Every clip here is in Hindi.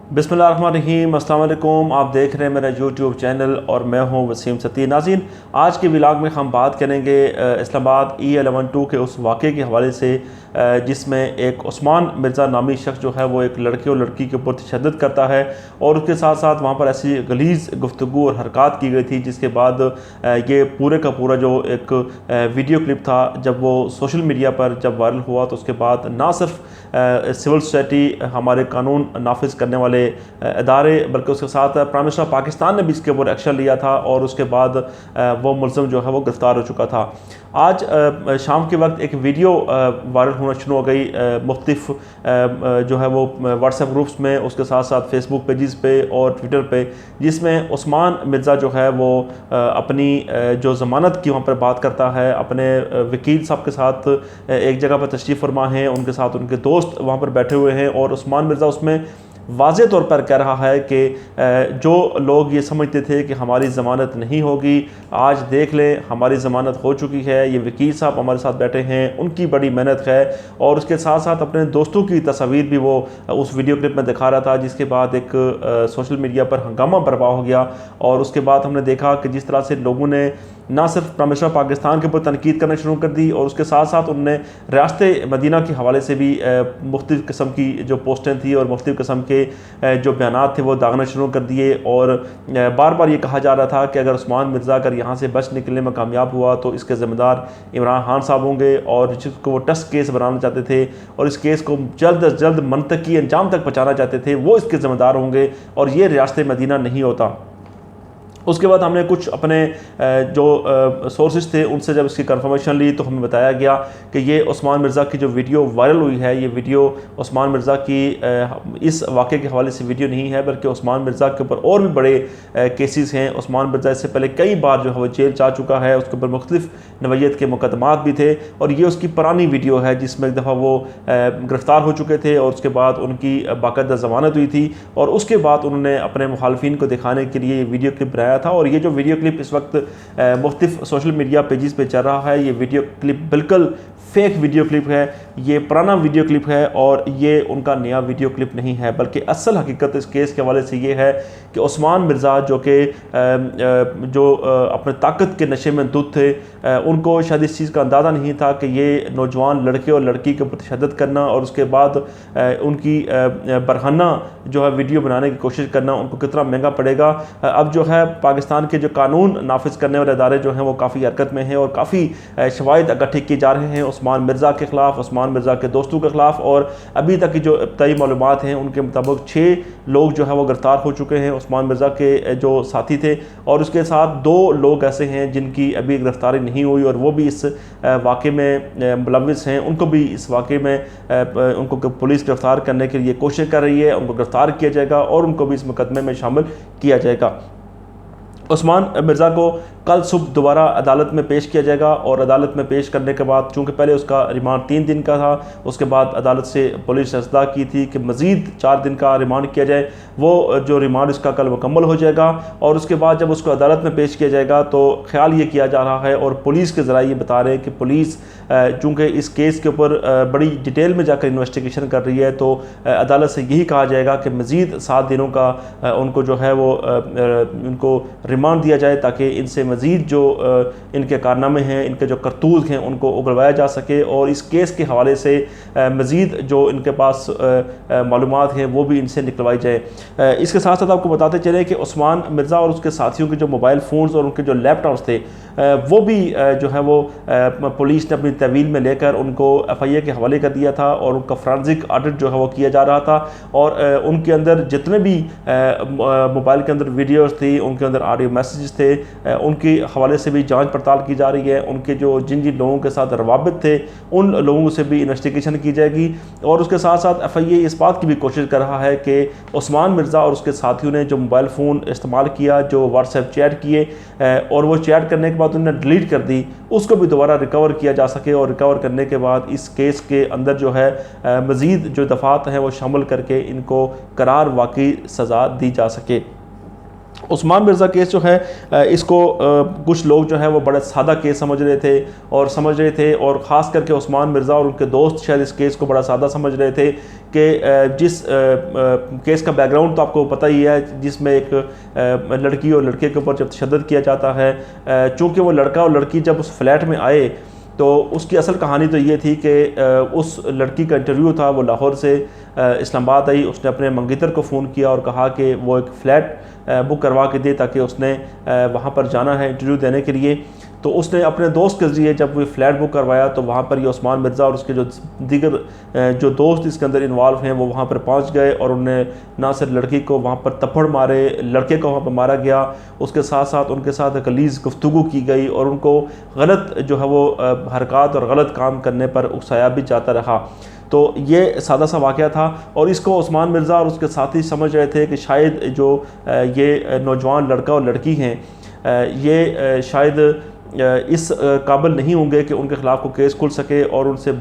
बिस्मिल्लाहिर्रहमानिर्रहीम, अस्सलाम वालेकुम। आप देख रहे हैं मेरा यूट्यूब चैनल और मैं हूं वसीम सती। नाज़रीन, आज के व्लॉग में हम बात करेंगे इस्लामाबाद E11-2 के उस वाक़े के हवाले से जिसमें एक उस्मान मिर्ज़ा नामी शख्स जो है वो एक लड़के और लड़की के ऊपर तशद्दुद करता है और उसके साथ साथ वहाँ पर ऐसी गलीज़ गुफ्तगू और हरकत की गई थी, जिसके बाद ये पूरे का पूरा जो एक वीडियो क्लिप था जब वो सोशल मीडिया पर जब वायरल हुआ तो उसके बाद ना सिर्फ सिविल सोसाइटी, हमारे कानून नाफिज करने वाले इदारे, बल्कि उसके साथ प्राइम मिनिस्टर पाकिस्तान ने भी इसके ऊपर एक्शन लिया था और उसके बाद वो मुलज़म जो है वो गिरफ़्तार हो चुका था। आज शाम के वक्त एक वीडियो वायरल होना शुरू हो गई मुख्तलिफ जो है वो व्हाट्सएप ग्रुप्स में, उसके साथ साथ फेसबुक पेजेस पे और ट्विटर पे, जिसमें उस्मान मिर्ज़ा जो है वो अपनी जो ज़मानत की वहाँ पर बात करता है, अपने वकील साहब के साथ एक जगह पर तशरीफ़ फरमा हैं, उनके साथ उनके दोस्त वहाँ पर बैठे हुए हैं और उस्मान मिर्ज़ा उसमें वाज़े तौर पर कह रहा है कि जो लोग ये समझते थे कि हमारी ज़मानत नहीं होगी, आज देख लें हमारी ज़मानत हो चुकी है। ये वकील साहब हमारे साथ बैठे हैं, उनकी बड़ी मेहनत है। और उसके साथ साथ अपने दोस्तों की तस्वीर भी वो उस वीडियो क्लिप में दिखा रहा था, जिसके बाद एक सोशल मीडिया पर हंगामा बर्पा हो गया। और उसके बाद हमने देखा कि जिस तरह से लोगों ने ना सिर्फ प्राइम मिनिस्टर पाकिस्तान के ऊपर तनकीद करना शुरू कर दी और उसके साथ साथ उनने रियासत मदीना के हवाले से भी मुख्तलिफ़ किस्म की जो पोस्टें थी और मुख्तलिफ़ किस्म के जो बयानात थे वो दागना शुरू कर दिए। और बार बार ये कहा जा रहा था कि अगर उस्मान मिर्ज़ा अगर यहाँ से बच निकलने में कामयाब हुआ तो इसके ज़िम्मेदार इमरान खान साहब होंगे, और जिसको वो टेस्ट केस बनाना चाहते थे और इस केस को जल्द अज जल्द मंतकी अंजाम तक पहुँचाना चाहते थे, वो इसके ज़िम्मेदार होंगे और ये रियासत मदीना नहीं होता। उसके बाद हमने कुछ अपने जो सोर्सेज थे उनसे जब इसकी कंफर्मेशन ली तो हमें बताया गया कि ये उस्मान मिर्ज़ा की जो वीडियो वायरल हुई है, ये वीडियो उस्मान मिर्ज़ा की इस वाक़े के हवाले से वीडियो नहीं है, बल्कि उस्मान मिर्ज़ा के ऊपर और भी बड़े केसेस हैं। उस्मान मिर्ज़ा इससे पहले कई बार जो है वो जेल जा चुका है, उसके ऊपर मुख्तलिफ नवैयत के मुकदमात भी थे और ये उसकी पुरानी वीडियो है जिसमें एक दफ़ा वो गिरफ़्तार हो चुके थे और उसके बाद उनकी बाकायदा ज़मानत हुई थी और उसके बाद उन्होंने अपने मुखालफिन को दिखाने के लिए वीडियो क्लिप बनाया था। और ये जो वीडियो क्लिप इस वक्त मुख्तलिफ सोशल मीडिया पेजेस पे चल रहा है, ये वीडियो क्लिप बिल्कुल फेक वीडियो क्लिप है, ये पुराना वीडियो क्लिप है और ये उनका नया वीडियो क्लिप नहीं है, बल्कि असल हकीकत इस केस के हवाले से ये है कि उस्मान मिर्ज़ा जो कि अपने ताकत के नशे में धुत थे, उनको शायद इस चीज़ का अंदाज़ा नहीं था कि ये नौजवान लड़के और लड़की के ऊपर तशद्दुद करना और उसके बाद उनकी बरहाना जो है वीडियो बनाने की कोशिश करना उनको कितना महंगा पड़ेगा। अब जो है पाकिस्तान के जो कानून नाफिज करने वाले इदारे जो हैं वो काफ़ी हरकत में हैं और काफ़ी शवाहिद इकट्ठे किए जा रहे हैं उस्मान मिर्ज़ा के ख़िलाफ़, उस्मान मिर्ज़ा के दोस्तों के ख़िलाफ़। और अभी तक की जो इब्तदाई मालूमात हैं उनके मुताबिक 6 लोग जो है वो गिरफ़्तार हो चुके हैं उस्मान मिर्ज़ा के जो साथी थे, और उसके साथ 2 लोग ऐसे हैं जिनकी अभी गिरफ़्तारी नहीं हुई और वो भी इस वाक़े में मुलव्विस हैं। उनको भी इस वाक़े में उनको पुलिस गिरफ़्तार करने के लिए कोशिश कर रही है, उनको गिरफ़्तार किया जाएगा और उनको भी इस मुकदमे में शामिल किया जाएगा। उस्मान मिर्ज़ा को कल सुबह दोबारा अदालत में पेश किया जाएगा और अदालत में पेश करने के बाद, चूँकि पहले उसका रिमांड 3 दिन का था, उसके बाद अदालत से पुलिस ने इस्तदा की थी कि मज़ीद 4 दिन का रिमांड किया जाए, वो जो रिमांड इसका कल मुकम्मल हो जाएगा। और उसके बाद जब उसको अदालत में पेश किया जाएगा तो ख्याल ये किया जा रहा है और पुलिस के ज़राए ये बता रहे हैं कि पुलिस चूँकि इस केस के ऊपर बड़ी डिटेल में जाकर इन्वेस्टिगेशन कर रही है, तो अदालत से यही कहा जाएगा कि मज़ीद 7 दिनों का उनको जो है वो उनको रिमांड दिया जाए ताकि इनसे मज़ीद जो इनके कारनामे हैं, इनके जो करतूत हैं उनको उगलवाया जा सके और इस केस के हवाले से मज़ीद जो इनके पास मालूमात हैं वो भी इनसे निकलवाई जाए। इसके साथ साथ आपको बताते चले कि उस्मान मिर्ज़ा और उसके साथियों के जो मोबाइल फ़ोन्स और उनके जो लैपटॉप्स थे वो भी जो है वो पुलिस ने अपनी तहवील में लेकर उनको FIA के हवाले कर दिया था और उनका फ्रांसिक ऑडिट जो है वो किया जा रहा था। और उनके अंदर जितने भी मोबाइल के अंदर वीडियोस थी, उनके अंदर ऑडियो मैसेजेस थे, उनके हवाले से भी जांच पड़ताल की जा रही है। उनके जो जिन जिन लोगों के साथ रवाबित थे उन लोगों से भी इन्वेस्टिगेशन की जाएगी। और उसके साथ साथ FIA इस बात की भी कोशिश कर रहा है कि उस्मान मिर्ज़ा और उसके साथियों ने जो मोबाइल फ़ोन इस्तेमाल किया, जो व्हाट्सएप चैट किए और वो चैट करने के बाद उन्होंने डिलीट कर दी, उसको भी दोबारा रिकवर किया जा सके और रिकवर करने के बाद इस केस के अंदर जो है मज़ीद जो दफ़ात हैं वो शामिल करके इनको करार वाकई सज़ा दी जा सके। उस्मान मिर्ज़ा केस जो है इसको कुछ लोग जो है वो बड़ा सादा केस समझ रहे थे और ख़ास करके उस्मान मिर्ज़ा और उनके दोस्त शायद इस केस को बड़ा सादा समझ रहे थे कि जिस केस का बैकग्राउंड तो आपको पता ही है, जिसमें एक लड़की और लड़के के ऊपर जब तशद्दुद किया जाता है। चूँकि वो लड़का और लड़की जब उस फ्लैट में आए तो उसकी असल कहानी तो ये थी कि उस लड़की का इंटरव्यू था, वो लाहौर से इस्लामाबाद आई। उसने अपने मंगेतर को फ़ोन किया और कहा कि वो एक फ़्लैट बुक करवा के दे ताकि उसने वहाँ पर जाना है इंटरव्यू देने के लिए। तो उसने अपने दोस्त के ज़रिए जब वो फ्लैट बुक करवाया तो वहाँ पर ये उस्मान मिर्ज़ा और उसके जो दीगर जो दोस्त इसके अंदर इन्वॉल्व हैं वो वहाँ पर पहुँच गए और उन्होंने ना सिर्फ लड़की को वहाँ पर थप्पड़ मारे, लड़के को वहाँ पर मारा गया, उसके साथ साथ उनके साथ गलीज़ गुफ्तगू की गई और उनको गलत जो है वो हरकत और गलत काम करने पर उकसाया भी जाता रहा। तो ये सादा सा वाक़या था और इसको उस्मान मिर्ज़ा और उसके साथी समझ रहे थे कि शायद जो ये नौजवान लड़का और लड़की हैं ये शायद इस काबिल नहीं होंगे कि उनके ख़िलाफ़ को केस खुल सके और उनसे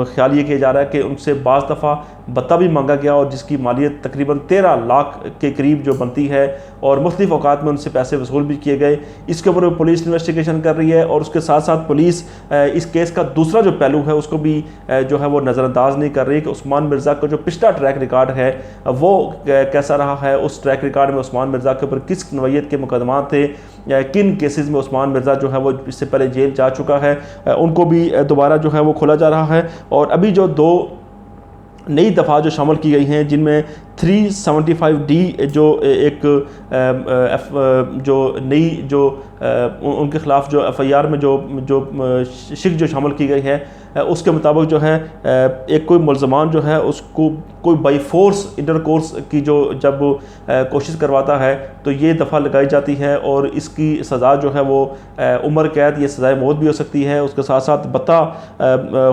ख्याल ये किया जा रहा है कि उनसे बाज़ दफ़ा भत्ता भी मांगा गया और जिसकी मालियत तकरीबन 13 लाख के करीब जो बनती है और मुख्तलिफ़ औक़ात में उनसे पैसे वसूल भी किए गए। इसके ऊपर पुलिस इन्वेस्टिगेशन कर रही है और उसके साथ साथ पुलिस इस केस का दूसरा जो पहलू है उसको भी जो है वो नज़रअंदाज नहीं कर रही कि उस्मान मिर्ज़ा का जो पिछला ट्रैक रिकॉर्ड है वो कैसा रहा है। उस ट्रैक रिकॉर्ड में उस्मान मिर्ज़ा के ऊपर किस नौइयत के मुकदमात थे, किन केसेस में उस्मान मिर्ज़ा जो है वो इससे पहले जेल जा चुका है, उनको भी दोबारा जो है वो खोला जा रहा है। और अभी जो 2 नई दफ़ा जो शामिल की गई हैं जिनमें 375D जो एक जो नई जो उनके ख़िलाफ़ जो FIR में जो शिक जो शामिल की गई है उसके मुताबिक जो है एक कोई मुल्ज़मान जो है उसको कोई बाई फोर्स इंटरकोर्स की जो जब कोशिश करवाता है तो ये दफ़ा लगाई जाती है और इसकी सज़ा जो है वो उम्र कैद, ये सज़ाए मौत भी हो सकती है। उसके साथ साथ बता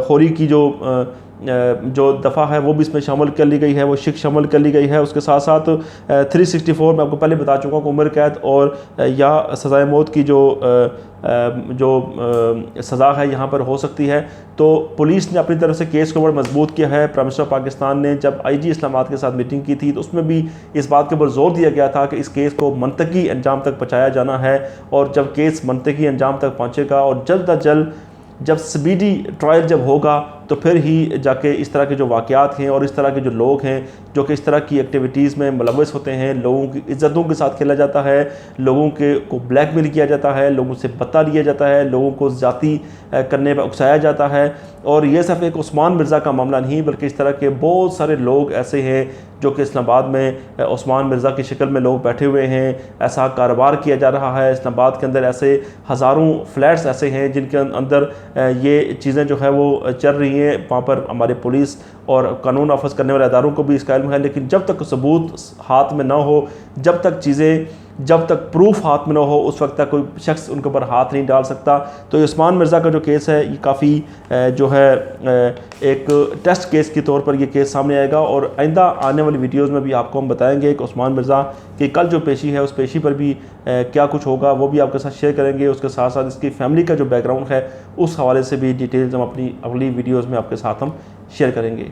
खोरी की जो दफ़ा है वो भी इसमें शामिल कर ली गई है, वो शिक शामिल कर ली गई है। उसके साथ साथ 364 मैं आपको पहले बता चुका हूँ कि उम्र कैद और या सज़ाए मौत की जो सज़ा है यहाँ पर हो सकती है। तो पुलिस ने अपनी तरफ से केस को बड़ा मजबूत किया है। प्राइम मिनिस्टर पाकिस्तान ने जब IG इस्लामाबाद के साथ मीटिंग की थी तो उसमें भी इस बात के ऊपर जोर दिया गया था कि इस केस को मंतकी अंजाम तक पहुँचाया जाना है और जब केस मंतकी अंजाम तक पहुँचेगा और जल्द अज जल्द जब स्पीडी ट्रायल जब होगा तो फिर ही जाके इस तरह के जो वाक़यात हैं और इस तरह के जो लोग हैं जो कि इस तरह की एक्टिविटीज़ में मुलव्वस होते हैं, लोगों की इज़्ज़तों के साथ खेला जाता है, लोगों को ब्लैकमेल किया जाता है, लोगों से भत्ता लिया जाता है, लोगों को ज़ाती करने पर उकसाया जाता है। और ये सिर्फ एक उस्मान मिर्ज़ा का मामला नहीं बल्कि इस तरह के बहुत सारे लोग ऐसे हैं जो कि इस्लामाबाद में उस्मान मिर्ज़ा की शक्ल में लोग बैठे हुए हैं। ऐसा कारोबार किया जा रहा है इस्लामाबाद के अंदर, ऐसे हज़ारों फ्लैट्स ऐसे हैं जिनके अंदर ये चीज़ें जो है वो चल रही हैं। वहाँ पर हमारे पुलिस और कानून नाफिज करने वाले अदारों को भी इसका इल्म है, लेकिन जब तक सबूत हाथ में ना हो, जब तक प्रूफ हाथ में ना हो, उस वक्त तक कोई शख्स उनके ऊपर हाथ नहीं डाल सकता। तो उस्मान मिर्ज़ा का जो केस है ये काफ़ी जो है एक टेस्ट केस के तौर पर ये केस सामने आएगा और आइंदा आने वाली वीडियोज़ में भी आपको हम बताएंगे कि उस्मान मिर्ज़ा की कल जो पेशी है उस पेशी पर भी क्या कुछ होगा वो भी आपके साथ शेयर करेंगे। उसके साथ साथ इसकी फैमिली का जो बैकग्राउंड है उस हवाले से भी डिटेल्स हम अपनी अगली वीडियोज़ में आपके साथ हम शेयर करेंगे।